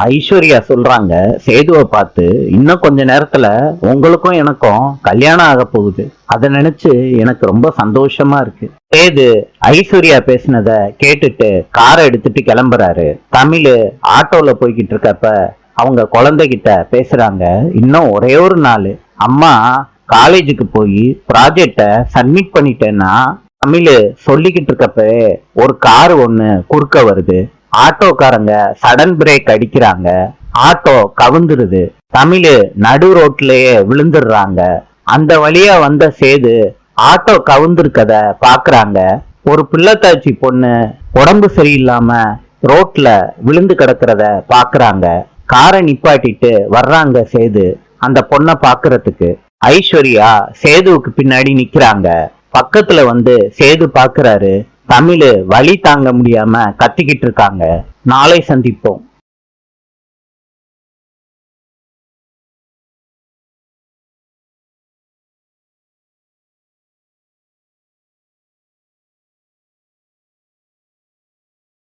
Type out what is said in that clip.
ஐஸ்வர்யா சொல்றாங்க சேதுவை பார்த்து, இன்னும் கொஞ்ச நேரத்துல உங்களுக்கும் எனக்கும் கல்யாணம் ஆக போகுது. அதை நினைச்சு எனக்கு ரொம்ப சந்தோஷமா இருக்கு. சேது ஐஸ்வர்யா பேசினத கேட்டுட்டு காரை எடுத்துட்டு கிளம்புறாரு. தமிழ் ஆட்டோல போய்கிட்டு இருக்கப்ப அவங்க குழந்தைகிட்ட பேசுறாங்க, இன்னும் ஒரே ஒரு நாள் அம்மா காலேஜுக்கு போய் ப்ராஜெக்ட சப்மிட் பண்ணிட்டேன்னா. தமிழ் சொல்லிக்கிட்டு இருக்கப்ப ஒரு கார் ஒண்ணு குறுக்க வருது. ஆட்டோக்காரங்க சடன் பிரேக் அடிக்கிறாங்க. ஆட்டோ கவுந்துருது. தமிழ் நடு ரோட்லயே விழுந்துடுறாங்க. அந்த வழியா வந்த சேது ஆட்டோ கவுந்திருக்கத பாக்குறாங்க. ஒரு பிள்ளைத்தாச்சி பொண்ணு உடம்பு சரியில்லாம ரோட்ல விழுந்து கிடக்கிறத பாக்குறாங்க. காரை நிப்பாட்டிட்டு வர்றாங்க சேது அந்த பொண்ணை பாக்குறதுக்கு. ஐஸ்வர்யா சேதுவுக்கு பின்னாடி நிக்கிறாங்க. பக்கத்துல வந்து சேது பாக்குறாரு. தமிழ் வலி தாங்க முடியாம கத்திக்கிட்டு இருக்காங்க. நாளை சந்திப்போம்.